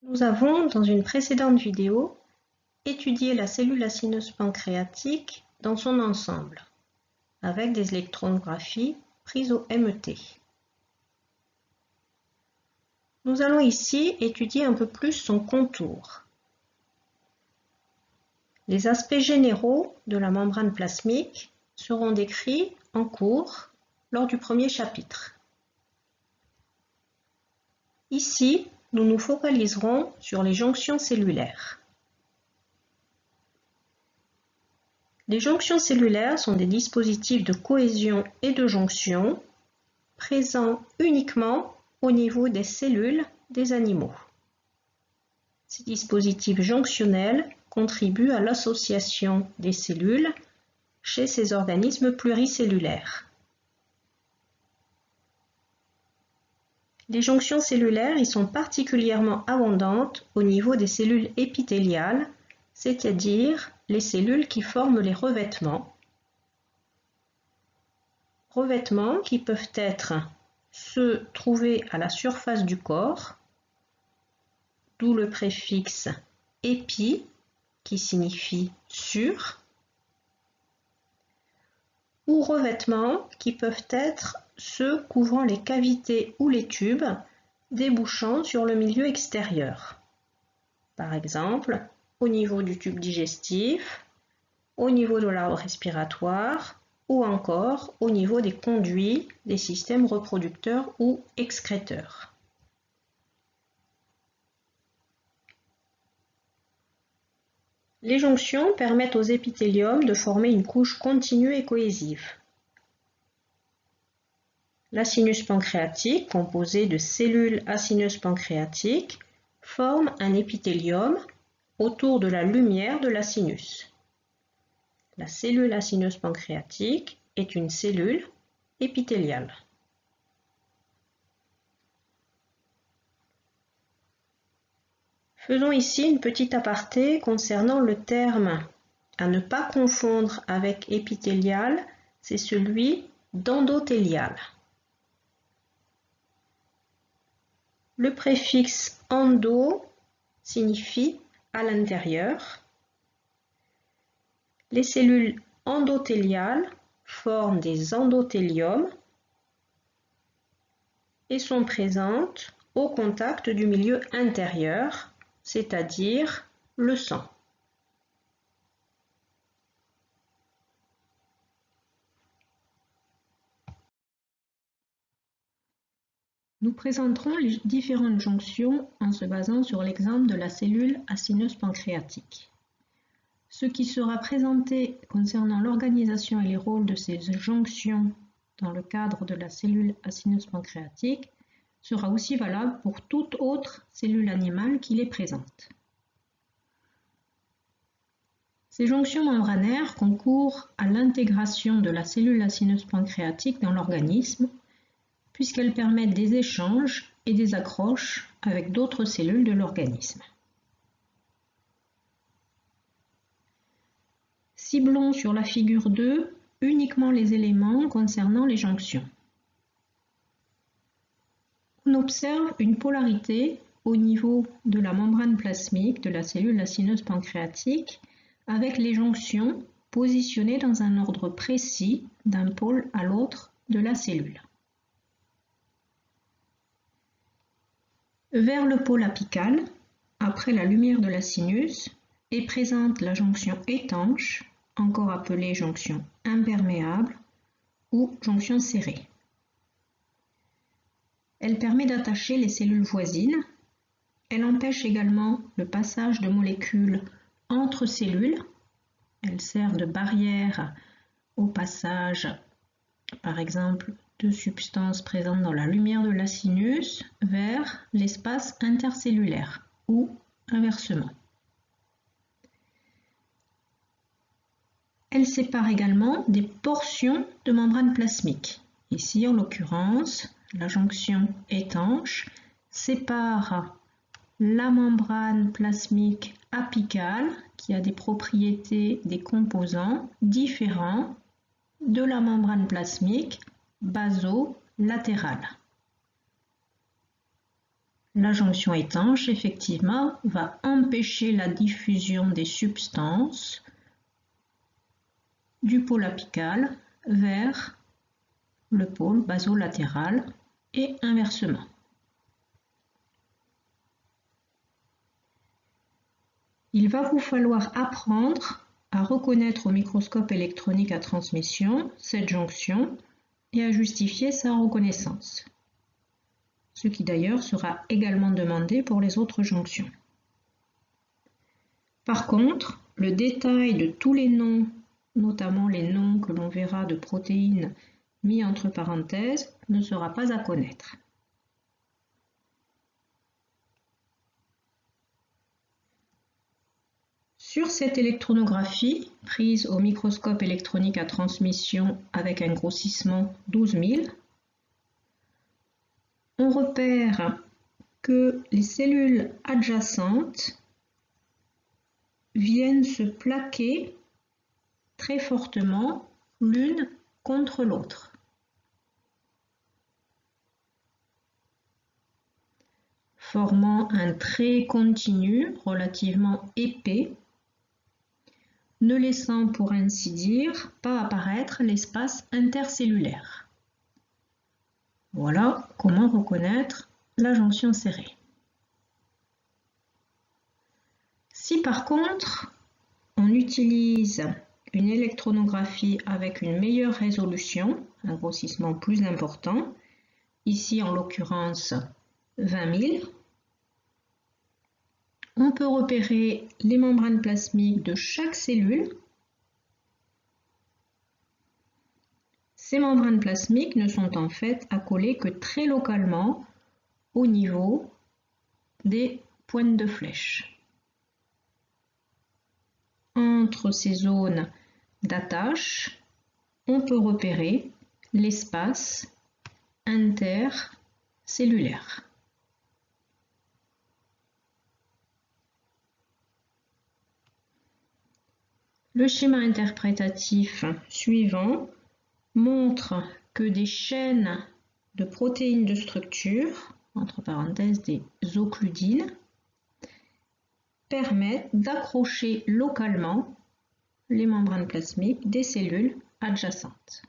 Nous avons, dans une précédente vidéo, étudié la cellule acineuse pancréatique dans son ensemble, avec des électronographies prises au MET. Nous allons ici étudier un peu plus son contour. Les aspects généraux de la membrane plasmique seront décrits en cours lors du premier chapitre. Ici, nous nous focaliserons sur les jonctions cellulaires. Les jonctions cellulaires sont des dispositifs de cohésion et de jonction présents uniquement au niveau des cellules des animaux. Ces dispositifs jonctionnels contribuent à l'association des cellules chez ces organismes pluricellulaires. Les jonctions cellulaires y sont particulièrement abondantes au niveau des cellules épithéliales, c'est-à-dire les cellules qui forment les revêtements. Revêtements qui peuvent être ceux trouvés à la surface du corps, d'où le préfixe épi qui signifie sur, ou revêtements qui peuvent être ceux couvrant les cavités ou les tubes débouchant sur le milieu extérieur. Par exemple, au niveau du tube digestif, au niveau de l'arbre respiratoire ou encore au niveau des conduits des systèmes reproducteurs ou excréteurs. Les jonctions permettent aux épithéliums de former une couche continue et cohésive. L'acinus pancréatique, composé de cellules acineuses pancréatiques, forme un épithélium autour de la lumière de l'acinus. La cellule acineuse pancréatique est une cellule épithéliale. Faisons ici une petite aparté concernant le terme à ne pas confondre avec épithélial, c'est celui d'endothélial. Le préfixe endo signifie à l'intérieur. Les cellules endothéliales forment des endothéliums et sont présentes au contact du milieu intérieur, c'est-à-dire le sang. Nous présenterons les différentes jonctions en se basant sur l'exemple de la cellule acineuse pancréatique. Ce qui sera présenté concernant l'organisation et les rôles de ces jonctions dans le cadre de la cellule acineuse pancréatique sera aussi valable pour toute autre cellule animale qui les présente. Ces jonctions membranaires concourent à l'intégration de la cellule acineuse pancréatique dans l'organisme, puisqu'elles permettent des échanges et des accroches avec d'autres cellules de l'organisme. Ciblons sur la figure 2 uniquement les éléments concernant les jonctions. On observe une polarité au niveau de la membrane plasmique de la cellule acineuse pancréatique avec les jonctions positionnées dans un ordre précis d'un pôle à l'autre de la cellule. Vers le pôle apical, après la lumière de l'acinus, est présente la jonction étanche, encore appelée jonction imperméable ou jonction serrée. Elle permet d'attacher les cellules voisines. Elle empêche également le passage de molécules entre cellules. Elle sert de barrière au passage, par exemple, de substances présentes dans la lumière de l'acinus vers l'espace intercellulaire ou inversement. Elle sépare également des portions de membrane plasmique. Ici, en l'occurrence, la jonction étanche sépare la membrane plasmique apicale qui a des propriétés des composants différents de la membrane plasmique basolatérale. La jonction étanche, effectivement, va empêcher la diffusion des substances du pôle apical vers le pôle basolatéral et inversement. Il va vous falloir apprendre à reconnaître au microscope électronique à transmission cette jonction et à justifier sa reconnaissance, ce qui d'ailleurs sera également demandé pour les autres jonctions. Par contre, le détail de tous les noms, notamment les noms que l'on verra de protéines mis entre parenthèses, ne sera pas à connaître. Sur cette électronographie, prise au microscope électronique à transmission avec un grossissement 12 000, on repère que les cellules adjacentes viennent se plaquer très fortement l'une contre l'autre. Formant un trait continu relativement épais, ne laissant pour ainsi dire pas apparaître l'espace intercellulaire. Voilà comment reconnaître la jonction serrée. Si par contre on utilise une électronographie avec une meilleure résolution, un grossissement plus important, ici en l'occurrence 20 000, on peut repérer les membranes plasmiques de chaque cellule. Ces membranes plasmiques ne sont en fait accolées que très localement au niveau des pointes de flèche. Entre ces zones d'attache, on peut repérer l'espace intercellulaire. Le schéma interprétatif suivant montre que des chaînes de protéines de structure, entre parenthèses des occludines, permettent d'accrocher localement les membranes plasmiques des cellules adjacentes.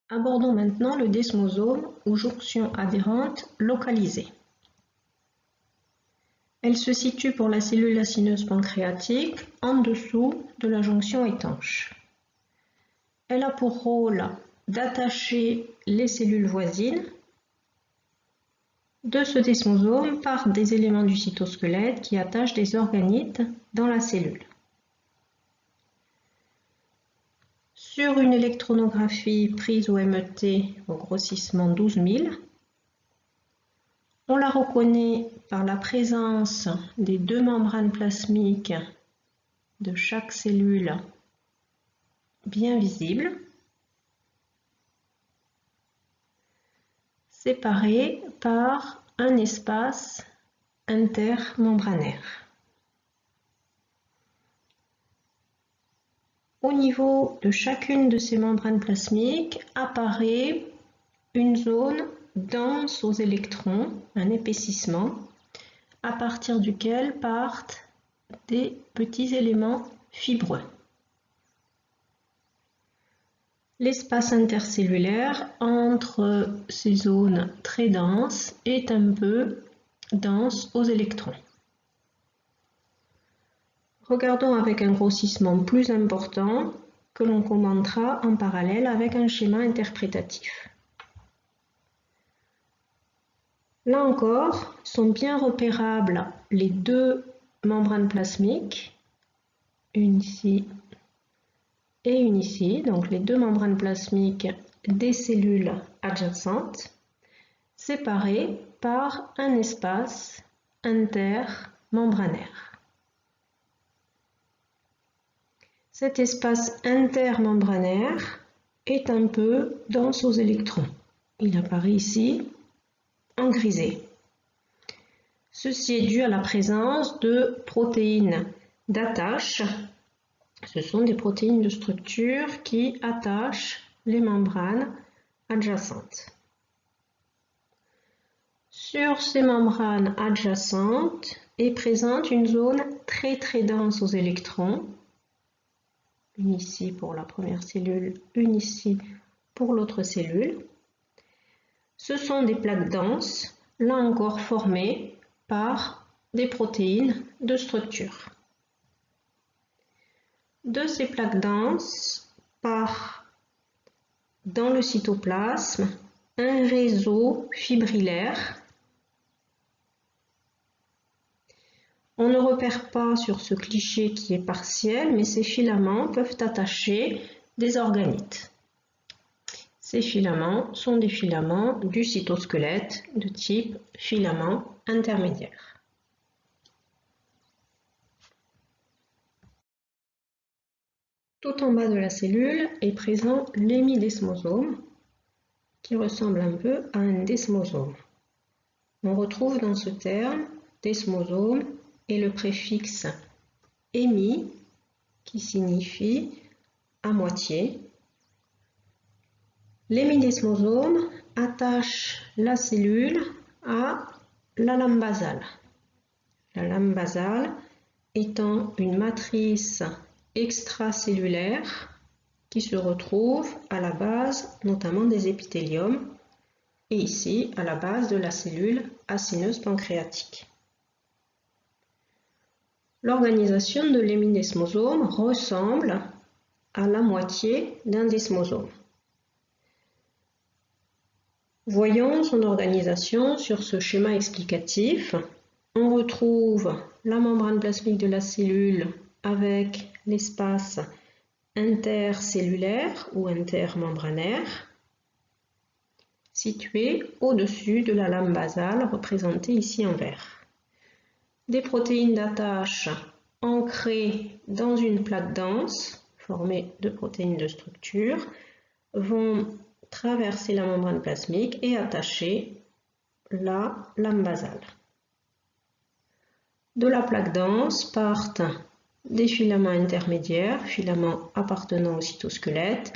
Abordons maintenant le desmosome ou jonction adhérente localisée. Elle se situe pour la cellule acineuse pancréatique en dessous de la jonction étanche. Elle a pour rôle d'attacher les cellules voisines de ce desmosome par des éléments du cytosquelette qui attachent des organites dans la cellule. Sur une électronographie prise au MET au grossissement 12 000, on la reconnaît par la présence des deux membranes plasmiques de chaque cellule bien visibles, séparées par un espace intermembranaire. Au niveau de chacune de ces membranes plasmiques apparaît une zone dense aux électrons, un épaississement, à partir duquel partent des petits éléments fibreux. L'espace intercellulaire entre ces zones très denses est un peu dense aux électrons. Regardons avec un grossissement plus important que l'on commentera en parallèle avec un schéma interprétatif. Là encore, sont bien repérables les deux membranes plasmiques, une ici et une ici, donc les deux membranes plasmiques des cellules adjacentes, séparées par un espace intermembranaire. Cet espace intermembranaire est un peu dense aux électrons. Il apparaît ici en grisé. Ceci est dû à la présence de protéines d'attache. Ce sont des protéines de structure qui attachent les membranes adjacentes. Sur ces membranes adjacentes est présente une zone très dense aux électrons, une ici pour la première cellule, une ici pour l'autre cellule. Ce sont des plaques denses, là encore formées par des protéines de structure. De ces plaques denses part dans le cytoplasme un réseau fibrillaire. On ne repère pas sur ce cliché qui est partiel, mais ces filaments peuvent attacher des organites. Ces filaments sont des filaments du cytosquelette de type filament intermédiaire. Tout en bas de la cellule est présent l'hémidesmosome qui ressemble un peu à un desmosome. On retrouve dans ce terme desmosome et le préfixe hémi qui signifie à moitié. L'hémidesmosome attache la cellule à la lame basale. La lame basale étant une matrice extracellulaire qui se retrouve à la base notamment des épithéliums et ici à la base de la cellule acineuse pancréatique. L'organisation de l'hémidesmosome ressemble à la moitié d'un desmosome. Voyons son organisation sur ce schéma explicatif. On retrouve la membrane plasmique de la cellule avec l'espace intercellulaire ou intermembranaire situé au-dessus de la lame basale représentée ici en vert. Des protéines d'attache ancrées dans une plaque dense formée de protéines de structure vont traverser la membrane plasmique et attacher la lame basale. De la plaque dense partent des filaments intermédiaires, filaments appartenant au cytosquelette,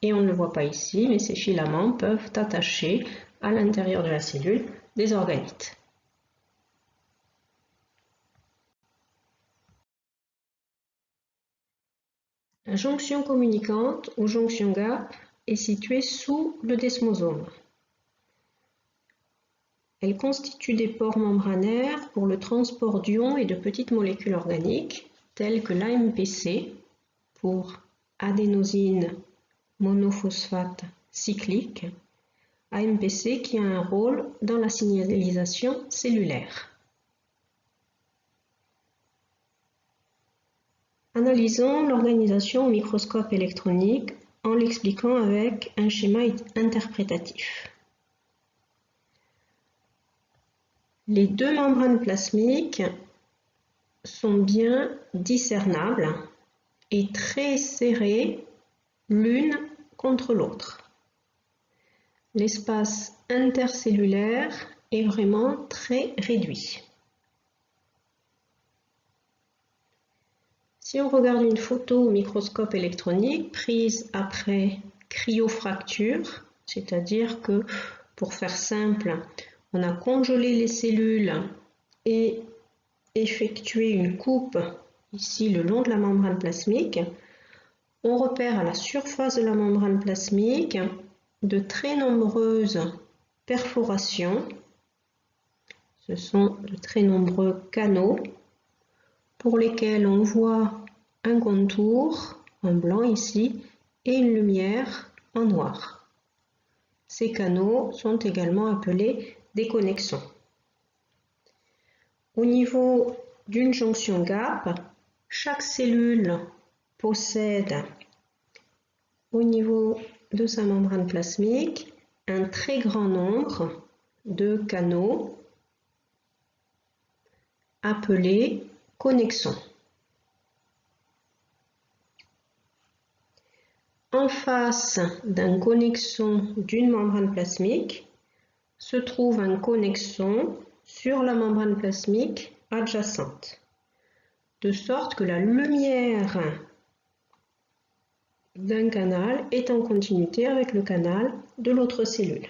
et on ne le voit pas ici, mais ces filaments peuvent attacher à l'intérieur de la cellule des organites. La jonction communicante ou jonction gap est située sous le desmosome. Elle constitue des pores membranaires pour le transport d'ions et de petites molécules organiques telles que l'AMPC pour adénosine monophosphate cyclique, AMPC qui a un rôle dans la signalisation cellulaire. Analysons l'organisation au microscope électronique en l'expliquant avec un schéma interprétatif. Les deux membranes plasmiques sont bien discernables et très serrées l'une contre l'autre. L'espace intercellulaire est vraiment très réduit. Si on regarde une photo au microscope électronique prise après cryofracture, c'est-à-dire que, pour faire simple, on a congelé les cellules et effectué une coupe ici le long de la membrane plasmique, on repère à la surface de la membrane plasmique de très nombreuses perforations. Ce sont de très nombreux canaux pour lesquels on voit un contour en blanc ici et une lumière en noir. Ces canaux sont également appelés des connexons. Au niveau d'une jonction gap, chaque cellule possède au niveau de sa membrane plasmique un très grand nombre de canaux appelés connexons. En face d'un connexon d'une membrane plasmique se trouve un connexon sur la membrane plasmique adjacente, de sorte que la lumière d'un canal est en continuité avec le canal de l'autre cellule.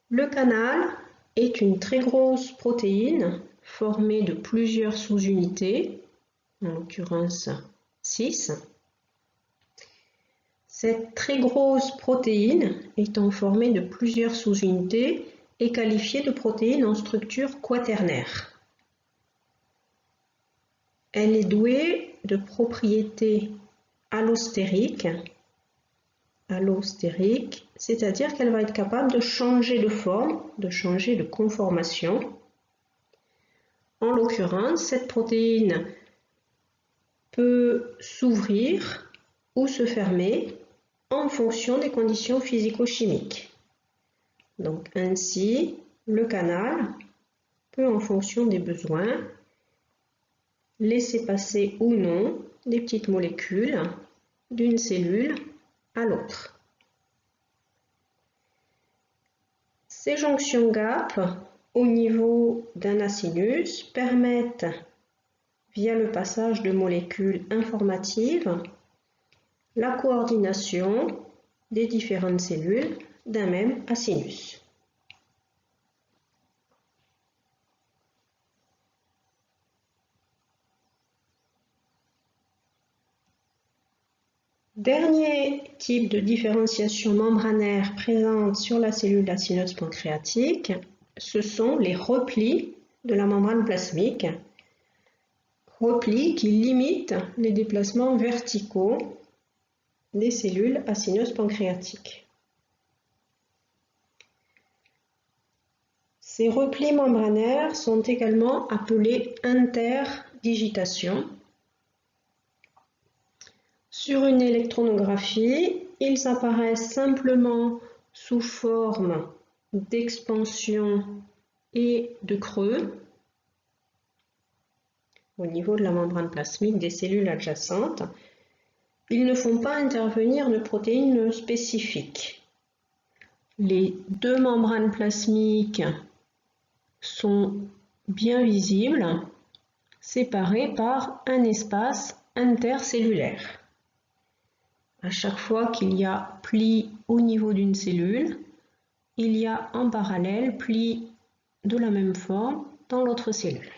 Le canal est une très grosse protéine formée de plusieurs sous-unités, en l'occurrence 6. Cette très grosse protéine, étant formée de plusieurs sous-unités, est qualifiée de protéine en structure quaternaire. Elle est douée de propriétés allostériques, c'est-à-dire qu'elle va être capable de changer de forme, de changer de conformation. En l'occurrence, cette protéine peut s'ouvrir ou se fermer en fonction des conditions physico-chimiques. Donc ainsi, le canal peut, en fonction des besoins, laisser passer ou non des petites molécules d'une cellule à l'autre. Ces jonctions GAP au niveau d'un acinus permettent, via le passage de molécules informatives, la coordination des différentes cellules d'un même acinus. Dernier type de différenciation membranaire présente sur la cellule aciniose pancréatique, ce sont les replis de la membrane plasmique, replis qui limitent les déplacements verticaux des cellules acineuses pancréatiques. Ces replis membranaires sont également appelés interdigitations. Sur une électronographie, ils apparaissent simplement sous forme d'expansion et de creux au niveau de la membrane plasmique des cellules adjacentes. Ils ne font pas intervenir de protéines spécifiques. Les deux membranes plasmiques sont bien visibles, séparées par un espace intercellulaire. À chaque fois qu'il y a pli au niveau d'une cellule, il y a en parallèle pli de la même forme dans l'autre cellule.